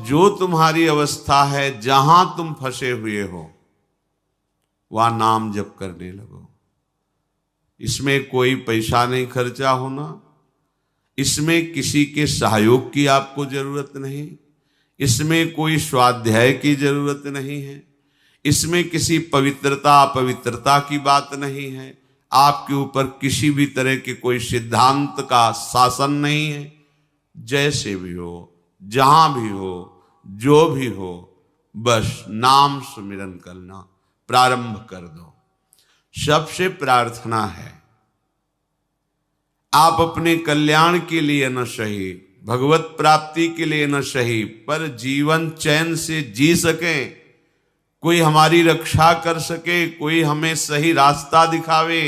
जो तुम्हारी अवस्था है, जहां तुम फंसे हुए हो वहां नाम जप करने लगो। इसमें कोई पैसा नहीं खर्चा होना, इसमें किसी के सहयोग की आपको जरूरत नहीं, इसमें कोई स्वाध्याय की जरूरत नहीं है, इसमें किसी पवित्रता अपवित्रता की बात नहीं है, आपके ऊपर किसी भी तरह के कोई सिद्धांत का शासन नहीं है। जैसे भी हो, जहां भी हो, जो भी हो, बस नाम सुमिरन करना प्रारंभ कर दो। सबसे प्रार्थना है, आप अपने कल्याण के लिए न सही, भगवत प्राप्ति के लिए न सही, पर जीवन चैन से जी सके, कोई हमारी रक्षा कर सके, कोई हमें सही रास्ता दिखावे,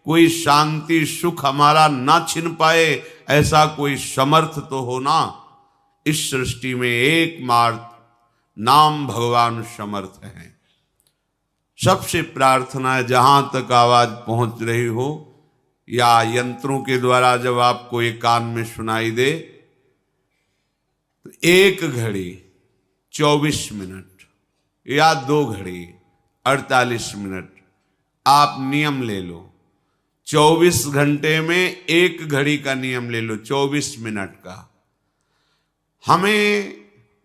कोई शांति सुख हमारा ना छिन पाए, ऐसा कोई समर्थ तो हो ना। इस सृष्टि में एकमात्र नाम भगवान समर्थ है। सबसे प्रार्थना है, जहां तक आवाज पहुंच रही हो या यंत्रों के द्वारा जब आपको एक कान में सुनाई दे, तो 1 घड़ी 24 मिनट या 2 घड़ी 48 मिनट आप नियम ले लो। 24 घंटे में 1 घड़ी का नियम ले लो, 24 मिनट का। हमें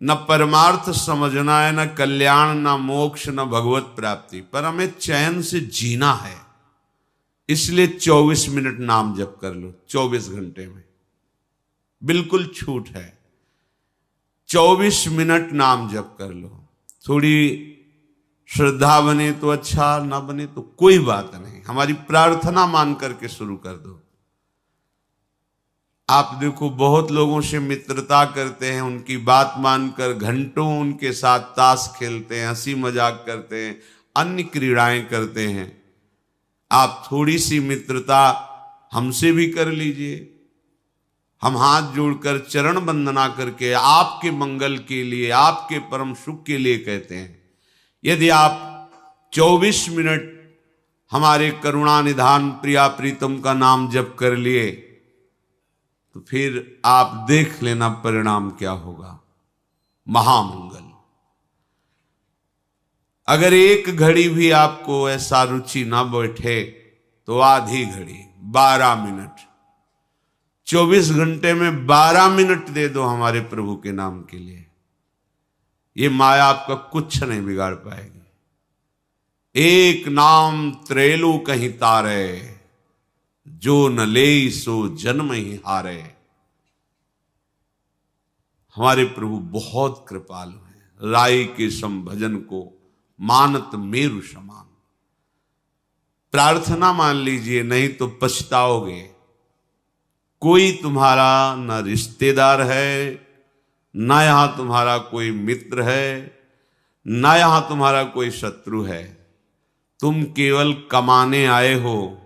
न परमार्थ समझना है, न कल्याण, न मोक्ष, न भगवत प्राप्ति, पर हमें चैन से जीना है। इसलिए 24 मिनट नाम जप कर लो। 24 घंटे में बिल्कुल छूट है, 24 मिनट नाम जप कर लो। थोड़ी श्रद्धा बने तो अच्छा, ना बने तो कोई बात नहीं, हमारी प्रार्थना मान करके शुरू कर दो। आप देखो, बहुत लोगों से मित्रता करते हैं, उनकी बात मानकर घंटों उनके साथ ताश खेलते हैं, हंसी मजाक करते हैं, अन्य क्रीड़ाएं करते हैं। आप थोड़ी सी मित्रता हमसे भी कर लीजिए। हम हाथ जोड़कर चरण वंदना करके आपके मंगल के लिए, आपके परम सुख के लिए कहते हैं। यदि आप 24 मिनट हमारे करुणा निधान प्रिया प्रीतम का नाम जप कर लिए, तो फिर आप देख लेना परिणाम क्या होगा, महामंगल। अगर 1 घड़ी भी आपको ऐसा रुचि ना बैठे तो आधी घड़ी 12 मिनट, 24 घंटे में 12 मिनट दे दो हमारे प्रभु के नाम के लिए। ये माया आपका कुछ नहीं बिगाड़ पाएगी। एक नाम त्रेलो कहीं तारे, जो न ले सो जन्म ही हारे। हमारे प्रभु बहुत कृपालु हैं, राई के सम भजन को मानत मेरु समान। प्रार्थना मान लीजिए, नहीं तो पछताओगे। कोई तुम्हारा न रिश्तेदार है, न यहां तुम्हारा कोई मित्र है, न यहां तुम्हारा कोई शत्रु है। तुम केवल कमाने आए हो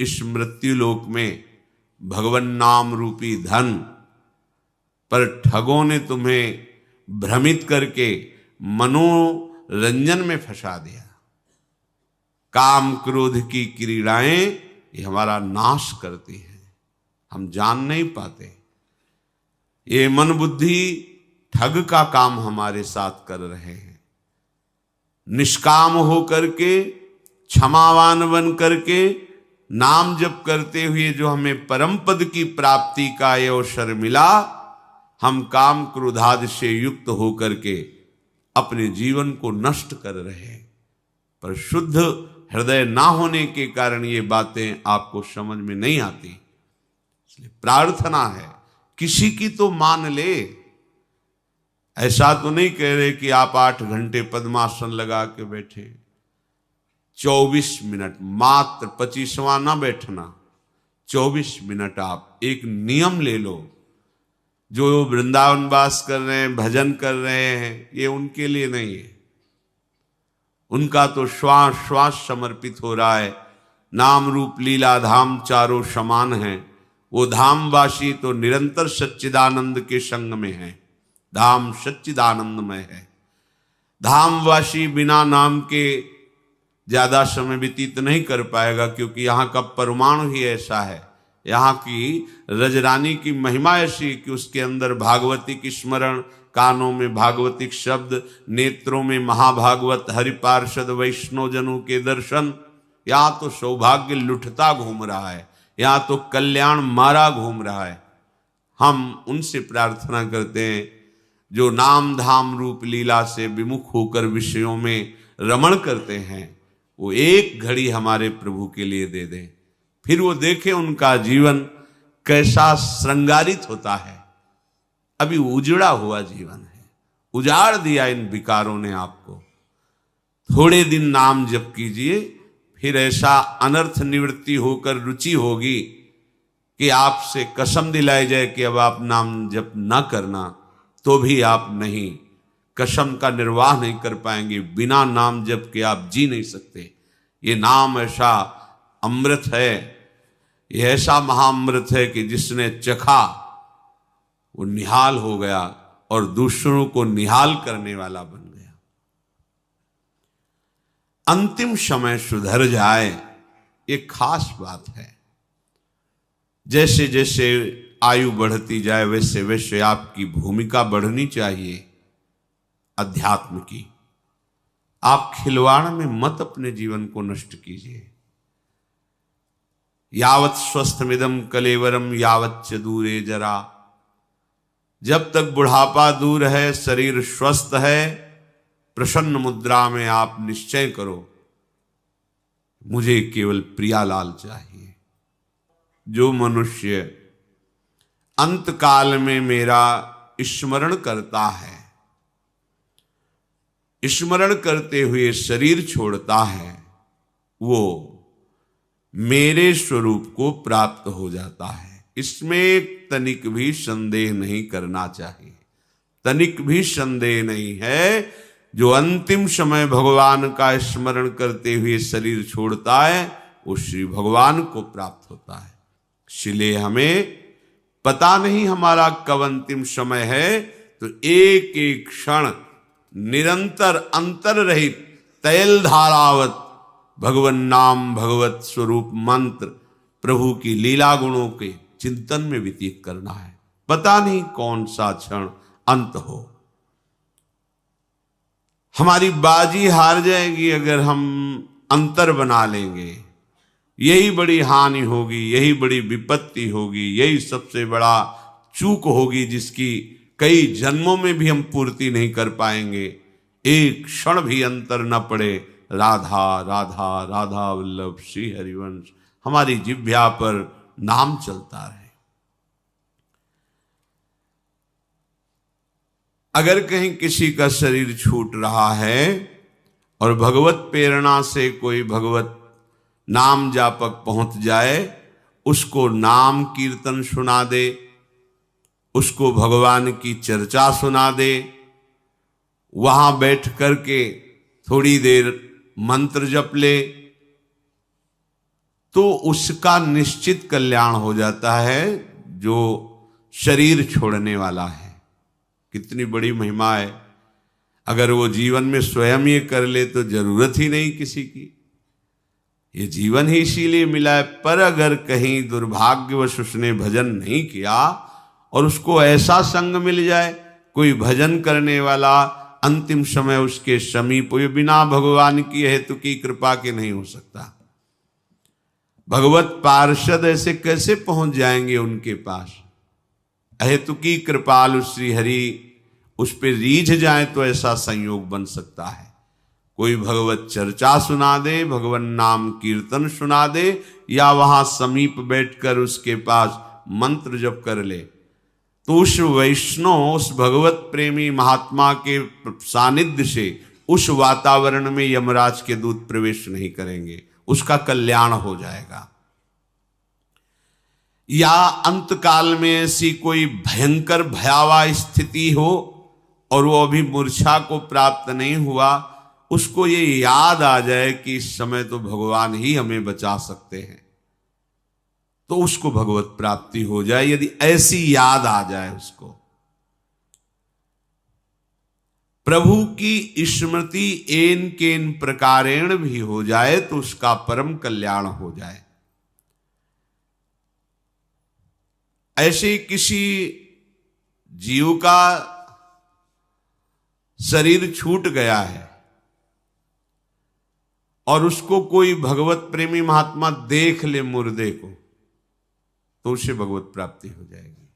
इस मृत्यु लोक में भगवन नाम रूपी धन, पर ठगों ने तुम्हें भ्रमित करके मनोरंजन में फंसा दिया। काम क्रोध की क्रीड़ाएं ये हमारा नाश करती हैं, हम जान नहीं पाते। ये मन बुद्धि ठग का काम हमारे साथ कर रहे हैं। निष्काम हो करके, क्षमावान बन करके, नाम जप करते हुए जो हमें परम पद की प्राप्ति का ये अवसर मिला, हम काम क्रोधादि से युक्त होकर के अपने जीवन को नष्ट कर रहे हैं। पर शुद्ध हृदय ना होने के कारण ये बातें आपको समझ में नहीं आती। इसलिए प्रार्थना है, किसी की तो मान ले। ऐसा तो नहीं कह रहे कि आप 8 घंटे पद्मासन लगा के बैठे। 24 मिनट मात्र, 25वां ना बैठना, 24 मिनट आप एक नियम ले लो। जो वृंदावन वास कर रहे हैं, भजन कर रहे हैं, ये उनके लिए नहीं है। उनका तो श्वास श्वास समर्पित हो रहा है। नाम रूप लीला धाम चारों समान हैं। वो धामवासी तो निरंतर सच्चिदानंद के संग में है। धाम सच्चिदानंदमय है। धामवासी बिना नाम के ज्यादा समय व्यतीत नहीं कर पाएगा, क्योंकि यहाँ का परमाणु ही ऐसा है। यहाँ की रजरानी की महिमा ऐसी कि उसके अंदर भागवती की स्मरण, कानों में भागवतिक शब्द, नेत्रों में महाभागवत हरिपार्षद वैष्णव जनों के दर्शन। या तो सौभाग्य लुटता घूम रहा है, या तो कल्याण मारा घूम रहा है। हम उनसे प्रार्थना करते हैं जो नाम धाम रूप लीला से विमुख होकर विषयों में रमण करते हैं, वो एक घड़ी हमारे प्रभु के लिए दे दें, फिर वो देखें उनका जीवन कैसा श्रृंगारित होता है। अभी उजड़ा हुआ जीवन है, उजाड़ दिया इन विकारों ने आपको। थोड़े दिन नाम जप कीजिए, फिर ऐसा अनर्थ निवृत्ति होकर रुचि होगी कि आपसे कसम दिलाई जाए कि अब आप नाम जप ना करना, तो भी आप नहीं, कसम का निर्वाह नहीं कर पाएंगे। बिना नाम जप के आप जी नहीं सकते। ये नाम ऐसा अमृत है, ये ऐसा महाअमृत है कि जिसने चखा वो निहाल हो गया और दूसरों को निहाल करने वाला बन गया। अंतिम समय सुधर जाए, ये खास बात है। जैसे जैसे आयु बढ़ती जाए वैसे वैसे आपकी भूमिका बढ़नी चाहिए अध्यात्म की। आप खिलवाड़ में मत अपने जीवन को नष्ट कीजिए। यावत् स्वस्थमिदं कलेवरम यावत् च दूरे जरा। जब तक बुढ़ापा दूर है, शरीर स्वस्थ है, प्रसन्न मुद्रा में आप निश्चय करो मुझे केवल प्रियालाल चाहिए। जो मनुष्य अंत काल में मेरा स्मरण करता है, स्मरण करते हुए शरीर छोड़ता है, वो मेरे स्वरूप को प्राप्त हो जाता है। इसमें तनिक भी संदेह नहीं करना चाहिए, तनिक भी संदेह नहीं है। जो अंतिम समय भगवान का स्मरण करते हुए शरीर छोड़ता है, वो श्री भगवान को प्राप्त होता है। इसलिए हमें पता नहीं हमारा कब अंतिम समय है, तो एक एक क्षण निरंतर अंतर रहित तैल धारावत भगवन नाम भगवत स्वरूप मंत्र प्रभु की लीला गुणों के चिंतन में व्यतीत करना है। पता नहीं कौन सा क्षण अंत हो। हमारी बाजी हार जाएगी अगर हम अंतर बना लेंगे। यही बड़ी हानि होगी, यही बड़ी विपत्ति होगी, यही सबसे बड़ा चूक होगी जिसकी कई जन्मों में भी हम पूर्ति नहीं कर पाएंगे। एक क्षण भी अंतर न पड़े। राधा राधा राधा वल्लभ श्री हरिवंश हमारी जिह्वा पर नाम चलता रहे। अगर कहीं किसी का शरीर छूट रहा है और भगवत प्रेरणा से कोई भगवत नाम जापक पहुंच जाए, उसको नाम कीर्तन सुना दे, उसको भगवान की चर्चा सुना दे, वहां बैठ करके थोड़ी देर मंत्र जप ले, तो उसका निश्चित कल्याण हो जाता है जो शरीर छोड़ने वाला है। कितनी बड़ी महिमा है। अगर वो जीवन में स्वयं ये कर ले तो जरूरत ही नहीं किसी की। ये जीवन ही इसीलिए मिला है। पर अगर कहीं दुर्भाग्यवश उसने भजन नहीं किया और उसको ऐसा संग मिल जाए, कोई भजन करने वाला अंतिम समय उसके समीप, ये बिना भगवान की हेतु की कृपा के नहीं हो सकता। भगवत पार्षद ऐसे कैसे पहुंच जाएंगे उनके पास? अहेतु की कृपालु श्री हरि उस पर रीझ जाए तो ऐसा संयोग बन सकता है। कोई भगवत चर्चा सुना दे, भगवान नाम कीर्तन सुना दे, या वहां समीप बैठकर उसके पास मंत्र जप कर ले, तो उस वैष्णव, उस भगवत प्रेमी महात्मा के सानिध्य से उस वातावरण में यमराज के दूत प्रवेश नहीं करेंगे, उसका कल्याण हो जाएगा। या अंत काल में ऐसी कोई भयंकर भयावह स्थिति हो और वो अभी मूर्छा को प्राप्त नहीं हुआ, उसको ये याद आ जाए कि इस समय तो भगवान ही हमें बचा सकते हैं, तो उसको भगवत प्राप्ति हो जाए। यदि ऐसी याद आ जाए उसको, प्रभु की स्मृति एन केन प्रकारेण भी हो जाए तो उसका परम कल्याण हो जाए। ऐसे किसी जीव का शरीर छूट गया है और उसको कोई भगवत प्रेमी महात्मा देख ले मुर्दे को, तो उसे भगवत प्राप्ति हो जाएगी।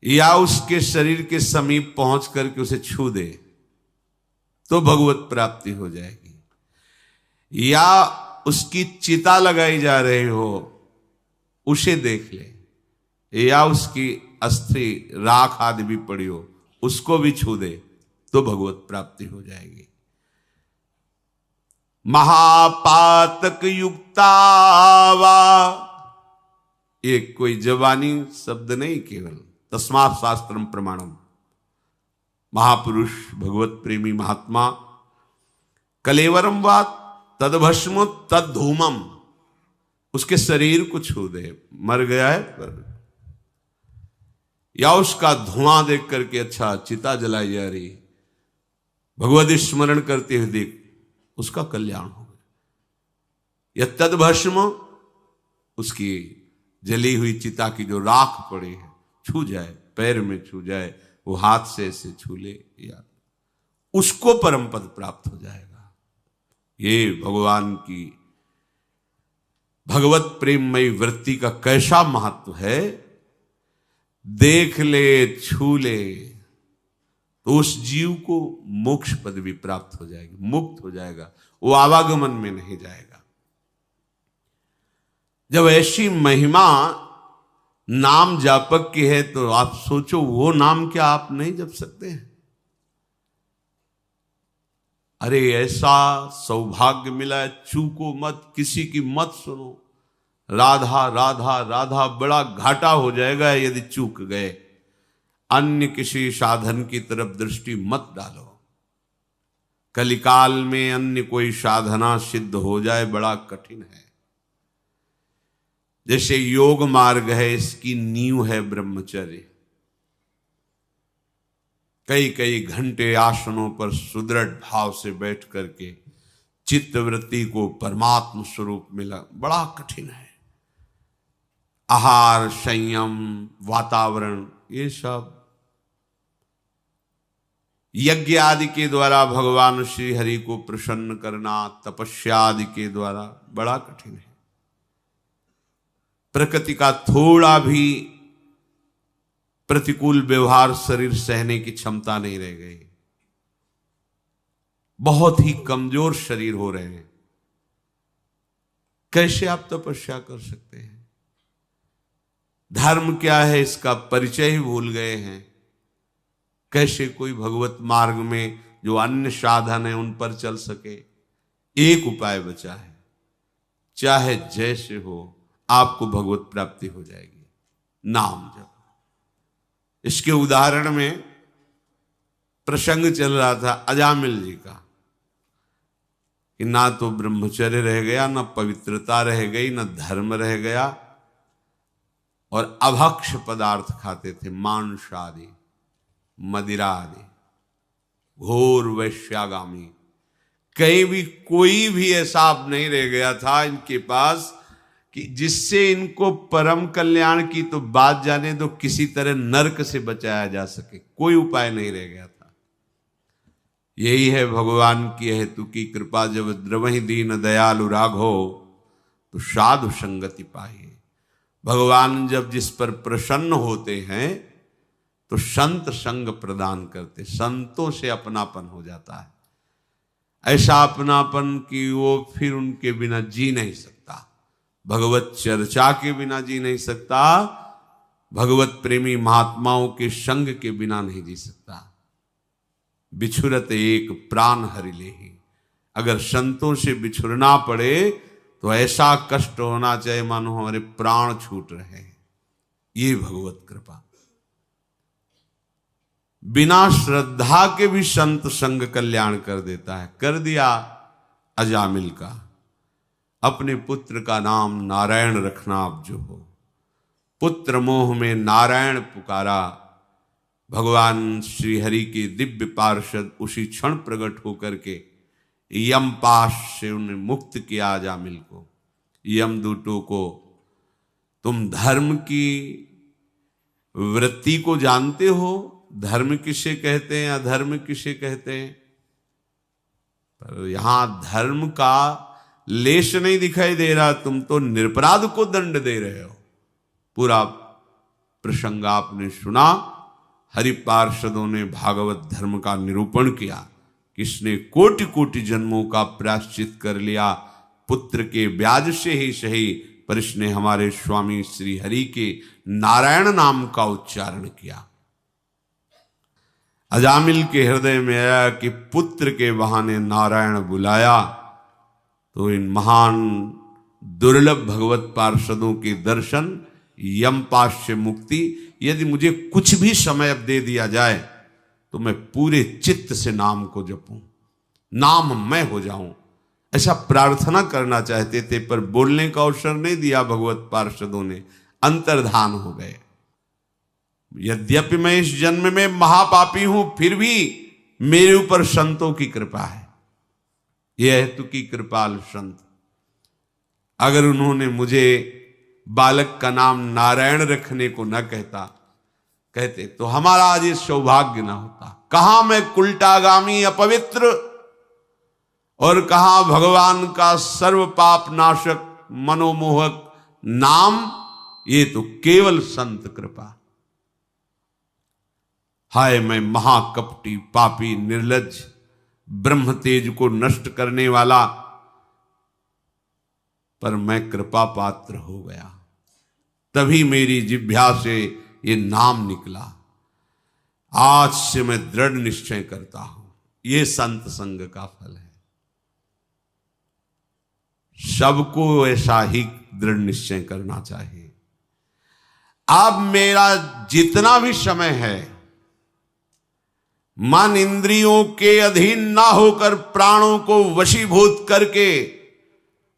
या उसके शरीर के समीप पहुंच करके उसे छू दे तो भगवत प्राप्ति हो जाएगी। या उसकी चिता लगाई जा रही हो उसे देख ले, या उसकी अस्थि राख आदि भी पड़ी हो उसको भी छू दे तो भगवत प्राप्ति हो जाएगी। महापातक युक्तावा, ये कोई जवानी शब्द नहीं, केवल तस्मात् शास्त्रम प्रमाणम। महापुरुष भगवत प्रेमी महात्मा कलेवरम वा तदभस्म तद्धूमम, उसके शरीर को छू दे, मर गया है पर, या उसका धुआं देख करके अच्छा चिता जलाई जा रही, भगवत स्मरण करते हुए देख, उसका कल्याण हो गया। या तदभस्म, उसकी जली हुई चिता की जो राख पड़ी है छू जाए, पैर में छू जाए, वो हाथ से ऐसे छू ले, या उसको परम पद प्राप्त हो जाएगा। ये भगवान की भगवत प्रेममयी वृत्ति का कैसा महत्व है। देख ले, छू ले तो उस जीव को मोक्ष पदवी प्राप्त हो जाएगी, मुक्त हो जाएगा, वो आवागमन में नहीं जाएगा। जब ऐसी महिमा नाम जापक की है तो आप सोचो वो नाम क्या आप नहीं जप सकते हैं? अरे ऐसा सौभाग्य मिला है, चूको मत, किसी की मत सुनो। राधा राधा राधा, बड़ा घाटा हो जाएगा यदि चूक गए। अन्य किसी साधन की तरफ दृष्टि मत डालो। कलिकाल में अन्य कोई साधना सिद्ध हो जाए बड़ा कठिन है। जैसे योग मार्ग है, इसकी नींव है ब्रह्मचर्य। कई कई घंटे आसनों पर सुदृढ़ भाव से बैठ करके चित्तवृत्ति को परमात्म स्वरूप मिला बड़ा कठिन है। आहार, संयम, वातावरण, ये सब यज्ञ आदि के द्वारा भगवान श्री हरि को प्रसन्न करना, तपस्या आदि के द्वारा बड़ा कठिन है। प्रकृति का थोड़ा भी प्रतिकूल व्यवहार शरीर सहने की क्षमता नहीं रह गई। बहुत ही कमजोर शरीर हो रहे हैं। कैसे आप तपस्या कर सकते हैं? धर्म क्या है इसका परिचय ही भूल गए हैं। कैसे कोई भगवत मार्ग में जो अन्य साधन है उन पर चल सके? एक उपाय बचा है, चाहे जैसे हो आपको भगवत प्राप्ति हो जाएगी, नाम जप। इसके उदाहरण में प्रसंग चल रहा था अजामिल जी का कि ना तो ब्रह्मचर्य रह गया, ना पवित्रता रह गई, ना धर्म रह गया, और अभक्ष पदार्थ खाते थे, मांस आदि, मदिरा आदि, घोर वैश्यागामी। कहीं भी कोई भी ऐसा नहीं रह गया था इनके पास कि जिससे इनको परम कल्याण की तो बात जाने दो, किसी तरह नरक से बचाया जा सके, कोई उपाय नहीं रह गया था। यही है भगवान की हेतु की कृपा, जब द्रवहि दीन दयालु राघो तो साधु संगति पाइए। भगवान जब जिस पर प्रसन्न होते हैं तो संत संग प्रदान करते, संतों से अपनापन हो जाता है। ऐसा अपनापन कि वो फिर उनके बिना जी नहीं सकता, भगवत चर्चा के बिना जी नहीं सकता, भगवत प्रेमी महात्माओं के संग के बिना नहीं जी सकता। बिछुरत एक प्राण हरि लेहि, अगर संतों से बिछुरना पड़े तो ऐसा कष्ट होना चाहिए मानो हमारे प्राण छूट रहे हैं। ये भगवत कृपा। बिना श्रद्धा के भी संत संग कल्याण कर देता है। कर दिया अजामिल का। अपने पुत्र का नाम नारायण रखना आप जो हो, पुत्र मोह में नारायण पुकारा, भगवान श्री हरि के दिव्य पार्षद उसी क्षण प्रकट होकर के यमपाश से उन्हें मुक्त किया अजामिल को। यमदूतों को तुम धर्म की वृत्ति को जानते हो, धर्म किसे कहते हैं, अधर्म किसे कहते हैं, पर यहां धर्म का लेश नहीं दिखाई दे रहा। तुम तो निरपराध को दंड दे रहे हो। पूरा प्रसंग आपने सुना। हरि पार्षदों ने भागवत धर्म का निरूपण किया। किसने कोटि कोटि जन्मों का प्रायश्चित कर लिया, पुत्र के ब्याज से ही सही, पर इसने हमारे स्वामी श्री हरि के नारायण नाम का उच्चारण किया। अजामिल के हृदय में आया कि पुत्र के बहाने नारायण बुलाया, तो इन महान दुर्लभ भगवत पार्षदों के दर्शन, यमपाश से मुक्ति, यदि मुझे कुछ भी समय अब दे दिया जाए तो मैं पूरे चित्त से नाम को जपूं, नाम मैं हो जाऊं, ऐसा प्रार्थना करना चाहते थे, पर बोलने का अवसर नहीं दिया भगवत पार्षदों ने, अंतर्धान हो गए। यद्यपि मैं इस जन्म में महापापी हूं, फिर भी मेरे ऊपर संतों की कृपा है। यह हेतु की कृपाल संत, अगर उन्होंने मुझे बालक का नाम नारायण रखने को न कहते तो हमारा आज ये सौभाग्य ना होता। कहां मैं कुलटागामी अपवित्र, और कहां भगवान का सर्व पाप नाशक मनोमोहक नाम, ये तो केवल संत कृपा। हाय मैं महाकपटी पापी निर्लज्ज, ब्रह्म तेज को नष्ट करने वाला, पर मैं कृपा पात्र हो गया, तभी मेरी जिह्वा से ये नाम निकला। आज से मैं दृढ़ निश्चय करता हूं, ये संत संग का फल है। सबको ऐसा ही दृढ़ निश्चय करना चाहिए। अब मेरा जितना भी समय है, मन इंद्रियों के अधीन ना होकर प्राणों को वशीभूत करके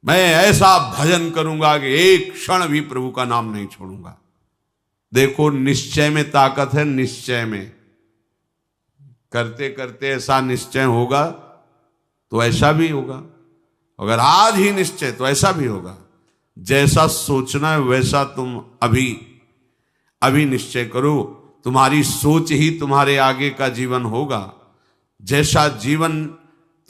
मैं ऐसा भजन करूंगा कि एक क्षण भी प्रभु का नाम नहीं छोड़ूंगा। देखो, निश्चय में ताकत है। निश्चय में करते करते ऐसा निश्चय होगा तो ऐसा भी होगा। अगर आज ही निश्चय तो ऐसा भी होगा। जैसा सोचना है वैसा तुम अभी निश्चय करो। तुम्हारी सोच ही तुम्हारे आगे का जीवन होगा। जैसा जीवन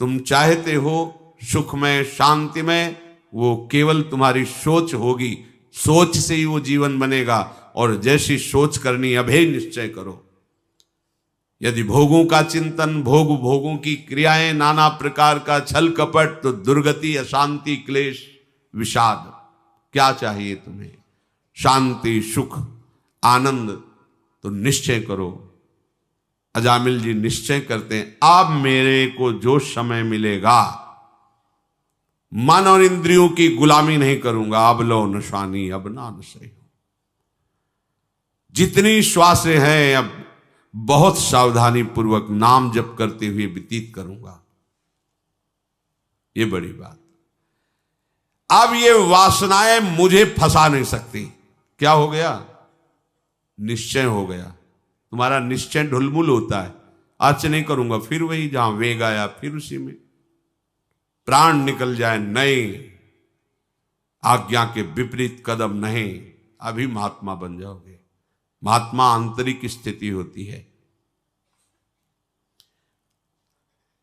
तुम चाहते हो, सुखमय शांतिमय, वो केवल तुम्हारी सोच होगी। सोच से ही वो जीवन बनेगा। और जैसी सोच करनी, अभेय निश्चय करो। यदि भोगों का चिंतन, भोगों की क्रियाएं, नाना प्रकार का छल कपट, तो दुर्गति, अशांति, क्लेश, विषाद। क्या चाहिए तुम्हें? शांति, सुख, आनंद। तो निश्चय करो। अजामिल जी निश्चय करते हैं, अब मेरे को जो समय मिलेगा, मन और इंद्रियों की गुलामी नहीं करूंगा। अब लो नशानी अब ना नशे। जितनी श्वासें हैं अब बहुत सावधानी पूर्वक नाम जप करते हुए व्यतीत करूंगा। ये बड़ी बात। अब ये वासनाएं मुझे फंसा नहीं सकती। क्या हो गया? निश्चय हो गया। तुम्हारा निश्चय ढुलमुल होता है। आज से नहीं करूंगा, फिर वही जहां वेग आया फिर उसी में प्राण निकल जाए, नहीं, आज्ञा के विपरीत कदम नहीं। अभी महात्मा बन जाओगे। महात्मा आंतरिक स्थिति होती है।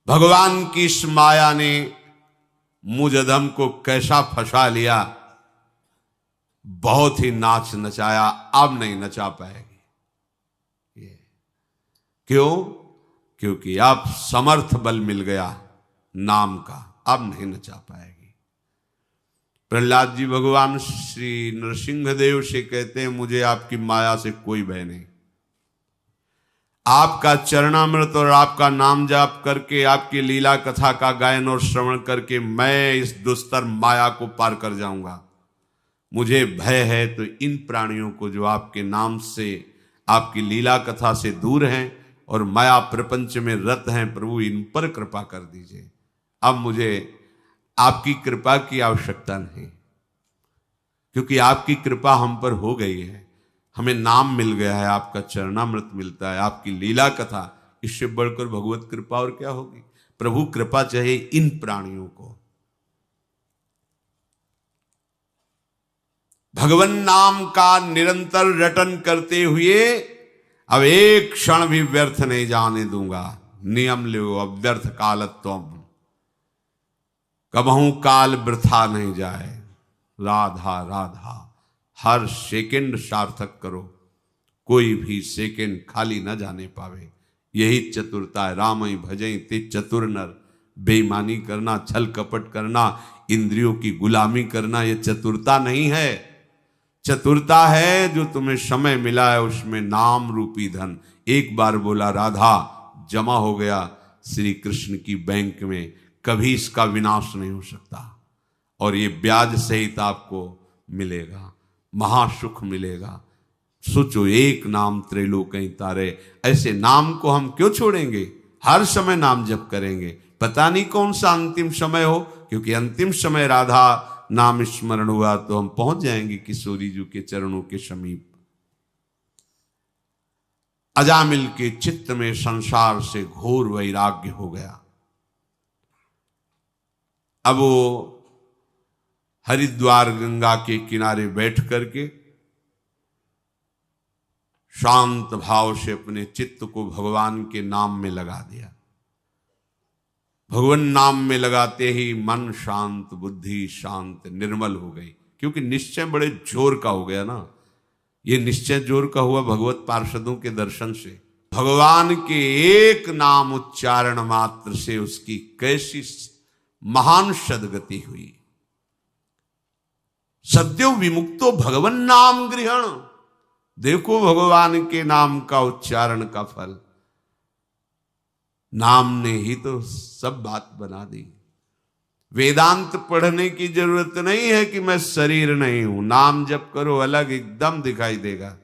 भगवान की इस माया ने मुझ अधम को कैसा फंसा लिया, बहुत ही नाच नचाया। अब नहीं नचा पाएगी। क्यों? क्योंकि अब समर्थ बल मिल गया नाम का। अब नहीं नचा पाएगी। प्रहलाद जी भगवान श्री नरसिंह देव से कहते हैं, मुझे आपकी माया से कोई भय नहीं। आपका चरणामृत और आपका नाम जाप करके, आपकी लीला कथा का गायन और श्रवण करके मैं इस दुस्तर माया को पार कर जाऊंगा। मुझे भय है तो इन प्राणियों को जो आपके नाम से, आपकी लीला कथा से दूर हैं और माया प्रपंच में रत हैं, प्रभु इन पर कृपा कर दीजिए। अब मुझे आपकी कृपा की आवश्यकता नहीं, क्योंकि आपकी कृपा हम पर हो गई है। हमें नाम मिल गया है, आपका चरणामृत मिलता है, आपकी लीला कथा। इससे बढ़कर भगवत कृपा और क्या होगी? प्रभु कृपा चाहे इन प्राणियों को। भगवान नाम का निरंतर रटन करते हुए अब एक क्षण भी व्यर्थ नहीं जाने दूंगा। नियम लो अब व्यर्थ कालत्वम, कबहू काल वृथा नहीं जाए। राधा राधा, हर सेकंड सार्थक करो, कोई भी सेकंड खाली न जाने पावे। यही चतुरता है। राम ही भजई ते चतुर नर, बेईमानी करना, छल कपट करना, इंद्रियों की गुलामी करना, यह चतुरता नहीं है। चतुरता है जो तुम्हें समय मिला है उसमें नाम रूपी धन एक बार बोला राधा, जमा हो गया श्री कृष्ण की बैंक में, कभी इसका विनाश नहीं हो सकता। और ये ब्याज सहित आपको मिलेगा, महासुख मिलेगा। सोचो, एक नाम त्रैलोक्य तारे, ऐसे नाम को हम क्यों छोड़ेंगे? हर समय नाम जप करेंगे। पता नहीं कौन सा अंतिम समय हो, क्योंकि अंतिम समय राधा नाम स्मरण हुआ तो हम पहुंच जाएंगे किशोरी जी के चरणों के समीप। अजामिल के चित्त में संसार से घोर वैराग्य हो गया। अब वो हरिद्वार गंगा के किनारे बैठ करके शांत भाव से अपने चित्त को भगवान के नाम में लगा दिया। भगवान नाम में लगाते ही मन शांत, बुद्धि शांत, निर्मल हो गई। क्योंकि निश्चय बड़े जोर का हो गया ना। ये निश्चय जोर का हुआ भगवत पार्षदों के दर्शन से। भगवान के एक नाम उच्चारण मात्र से उसकी कैसी महान सदगति हुई। सद्यो विमुक्तो भगवन नाम गृहण। देखो भगवान के नाम का उच्चारण का फल। नाम ने ही तो सब बात बना दी। वेदांत पढ़ने की जरूरत नहीं है कि मैं शरीर नहीं हूं। नाम जप करो, अलग एकदम दिखाई देगा,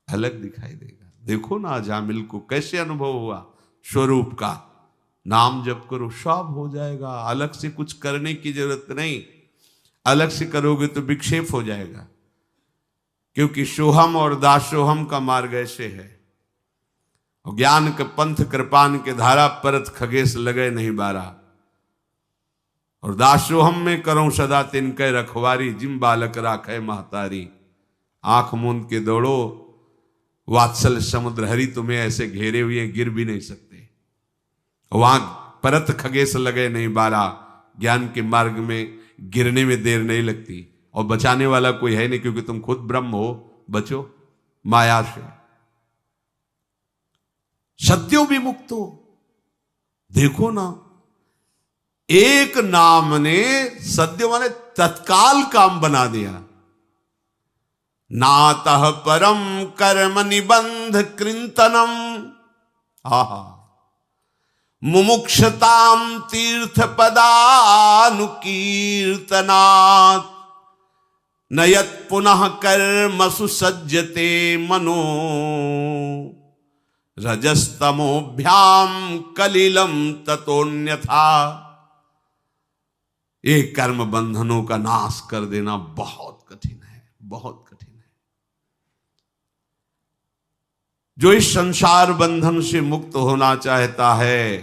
अलग दिखाई देगा। देखो ना अजामिल को कैसे अनुभव हुआ स्वरूप का। नाम जप करो, सब हो जाएगा। अलग से कुछ करने की जरूरत नहीं। अलग से करोगे तो विक्षेप हो जाएगा। क्योंकि सोहम और दासोहम का मार्ग ऐसे है। ज्ञान के पंथ कृपान के धारा परत खगेश लगे नहीं बारा। और दासोहम में करो सदा तिनके रखवारी, जिम बालक राखे महतारी। आंख मूंद के दौड़ो, वात्सल समुद्र हरि तुम्हें ऐसे घेरे हुए गिर भी नहीं सकते। वहां परत खगेश लगे नहीं बारा। ज्ञान के मार्ग में गिरने में देर नहीं लगती। और बचाने वाला कोई है नहीं, क्योंकि तुम खुद ब्रह्म हो। बचो माया से। सत्यो विमुक्तो। देखो ना, एक नाम ने सद्य माने तत्काल काम बना दिया। नातः परम कर्म निबंध कृंतनम। आहा, मुमुक्षताम तीर्थ पदानुकीर्तनात्। नयत पुनः कर्मसु सज्जते मनो। रजस्तमोभ्याम कलिलम ततोन्यथा। ये कर्म बंधनों का नाश कर देना बहुत कठिन है, बहुत कठिन है। जो इस संसार बंधन से मुक्त होना चाहता है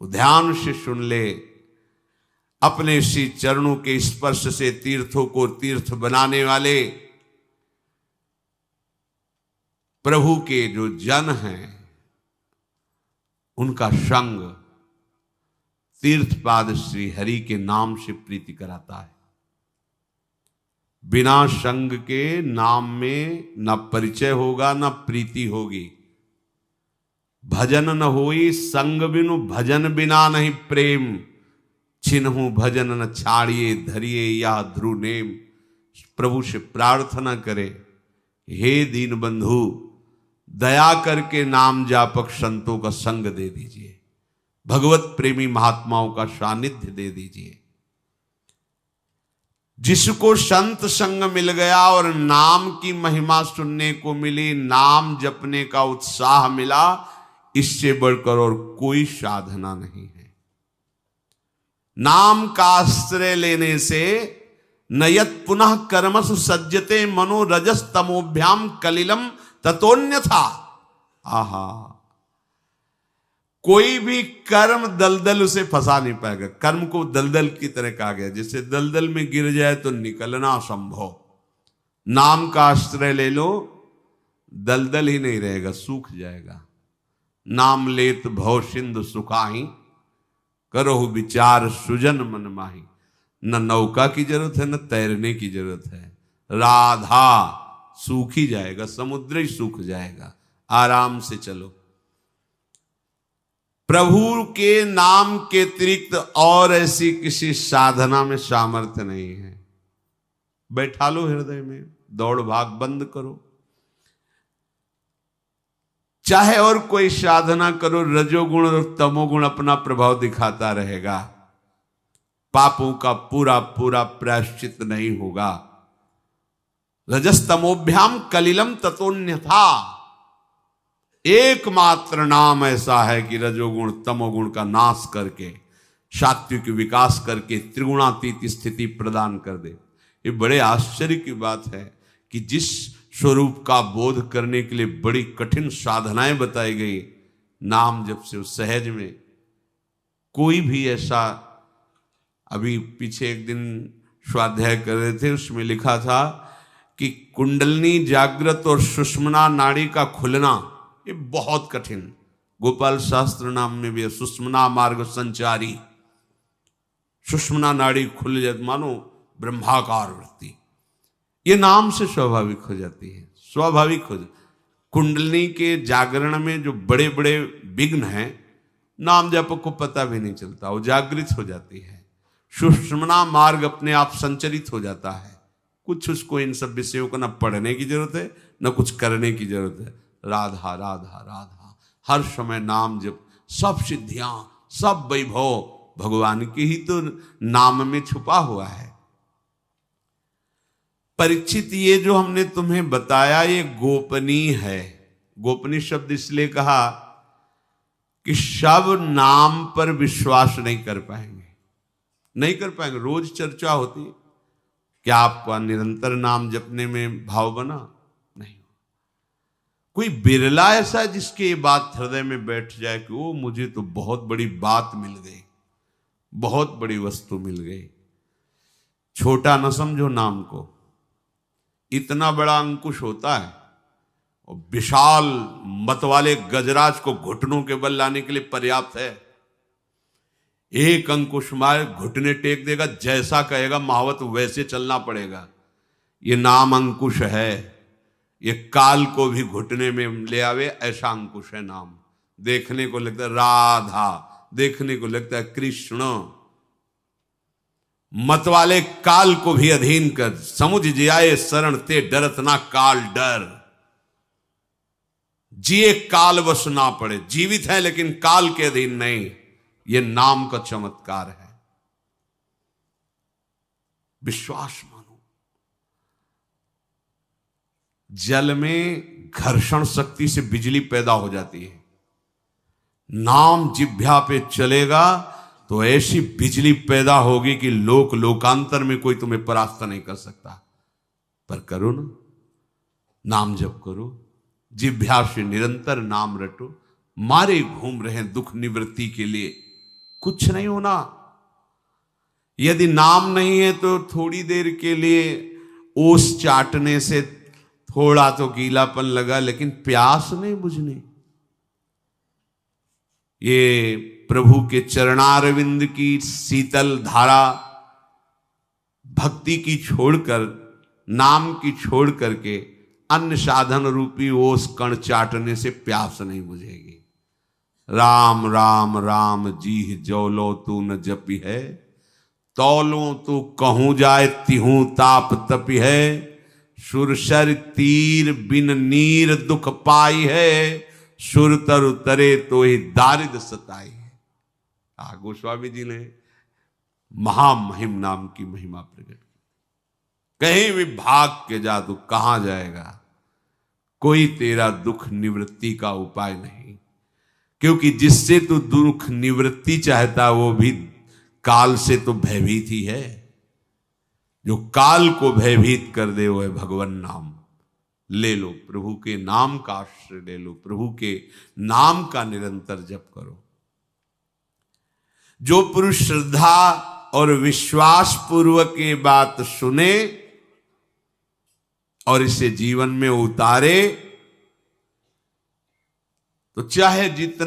वो ध्यान से सुन ले। अपने श्री चरणों के स्पर्श से तीर्थों को तीर्थ बनाने वाले प्रभु के जो जन हैं उनका संग तीर्थपाद श्री हरि के नाम से प्रीति कराता है। बिना संग के नाम में न परिचय होगा न प्रीति होगी। भजन न होई संग बिनु, भजन बिना नहीं प्रेम। छिन्हु भजन न छाड़िए, धरिए या ध्रुव नेम। प्रभु से प्रार्थना करे, हे दीन बंधु दया करके नाम जापक संतों का संग दे दीजिए, भगवत प्रेमी महात्माओं का सानिध्य दे दीजिए। जिसको संत संग मिल गया और नाम की महिमा सुनने को मिली, नाम जपने का उत्साह मिला, इससे बढ़कर और कोई साधना नहीं है। नाम का आश्रय लेने से नयत पुनः कर्मसु सज्जते मनो रजस तमोभ्याम कलिलम ततोन्यथा। आहा, कोई भी कर्म दलदल उसे फंसा नहीं पाएगा। कर्म को दलदल की तरह कहा गया, जैसे दलदल में गिर जाए तो निकलना असंभव। नाम का आश्रय ले लो, दलदल ही नहीं रहेगा, सूख जाएगा। नाम लेत भव सिंधु सुखाही, करो विचार सुजन मन माही। न नौका की जरूरत है, न तैरने की जरूरत है। राधा सूख ही जाएगा, समुद्र ही सूख जाएगा। आराम से चलो। प्रभु के नाम के अतिरिक्त और ऐसी किसी साधना में सामर्थ्य नहीं है। बैठा लो हृदय में, दौड़ भाग बंद करो। चाहे और कोई साधना करो, रजोगुण और तमोगुण अपना प्रभाव दिखाता रहेगा। पापों का पूरा पूरा प्रायश्चित नहीं होगा। रजस्तमोभ्याम कलिलम ततोन्यथा। एकमात्र नाम ऐसा है कि रजोगुण तमोगुण का नाश करके, सात्विक विकास करके त्रिगुणातीत स्थिति प्रदान कर दे। ये बड़े आश्चर्य की बात है कि जिस स्वरूप का बोध करने के लिए बड़ी कठिन साधनाएं बताई गई, नाम जप से उस सहज में कोई भी ऐसा। अभी पीछे एक दिन स्वाध्याय कर रहे थे, उसमें लिखा था कि कुंडलनी जागृत और सुषुम्ना नाड़ी का खुलना ये बहुत कठिन। गोपाल शास्त्र नाम में भी है, सुषुम्ना मार्ग संचारी। सुषुम्ना नाड़ी खुल जाती, मानो ब्रह्माकार वृत्ति, ये नाम से स्वाभाविक हो जाती है। स्वाभाविक हो जाती। कुंडलनी के जागरण में जो बड़े बड़े विघ्न हैं, नाम जप को पता भी नहीं चलता, वो जागृत हो जाती है। सुषुम्ना मार्ग अपने आप संचरित हो जाता है। कुछ उसको इन सब विषयों को न पढ़ने की जरूरत है, न कुछ करने की जरूरत है। राधा राधा राधा, हर समय नाम जप। सब सिद्धियां, सब वैभव भगवान के ही तो नाम में छुपा हुआ है। परीक्षित, ये जो हमने तुम्हें बताया ये गोपनीय है। गोपनीय शब्द इसलिए कहा कि सब नाम पर विश्वास नहीं कर पाएंगे, नहीं कर पाएंगे। रोज चर्चा होती, क्या आपका निरंतर नाम जपने में भाव बना? नहीं। कोई बिरला ऐसा है जिसके ये बात हृदय में बैठ जाए कि वो मुझे तो बहुत बड़ी बात मिल गई, बहुत बड़ी वस्तु मिल गई। छोटा न समझो नाम को, इतना बड़ा अंकुश होता है और विशाल मत वाले गजराज को घुटनों के बल लाने के लिए पर्याप्त है। एक अंकुश मार घुटने टेक देगा, जैसा कहेगा महावत वैसे चलना पड़ेगा। ये नाम अंकुश है, ये काल को भी घुटने में ले आवे, ऐसा अंकुश है नाम। देखने को लगता है राधा, देखने को लगता है कृष्ण। मत वाले काल को भी अधीन कर, समुझ जियाए शरण ते डरत ना काल डर। जिए काल वश ना पड़े, जीवित है लेकिन काल के अधीन नहीं। ये नाम का चमत्कार है। विश्वास मानो। जल में घर्षण शक्ति से बिजली पैदा हो जाती है। नाम जिह्वा पे चलेगा तो ऐसी बिजली पैदा होगी कि लोक लोकांतर में कोई तुम्हें परास्त नहीं कर सकता। पर करो ना, नाम जप करो, जिह्वा से निरंतर नाम रटो। मारे घूम रहे दुख निवृत्ति के लिए, कुछ नहीं होना। यदि नाम नहीं है तो थोड़ी देर के लिए ओस चाटने से थोड़ा तो गीलापन लगा, लेकिन प्यास नहीं बुझनी। ये प्रभु के चरणारविंद की शीतल धारा, भक्ति की छोड़कर, नाम की छोड़ करके अन्य साधन रूपी ओस कण चाटने से प्यास नहीं बुझेगी। राम राम राम जी जौलो तू न जपी है, तौलो तू कहूं जाए तिहूं ताप तपी है। सुरसर तीर बिन नीर दुख पाई है, सुर तर उतरे तो ही दारिद सताई है। गोस्वामी जी ने महामहिम नाम की महिमा प्रकट की। कहीं भी भाग के जा तो कहां जाएगा, कोई तेरा दुख निवृत्ति का उपाय नहीं। क्योंकि जिससे तू दुख निवृत्ति चाहता वो भी काल से तो भयभीत ही है। जो काल को भयभीत कर दे वो है भगवान नाम। ले लो, प्रभु के नाम का आश्रय ले लो, प्रभु के नाम का निरंतर जप करो। जो पुरुष श्रद्धा और विश्वास पूर्वक ये बात सुने और इसे जीवन में उतारे, तो चाहे जितना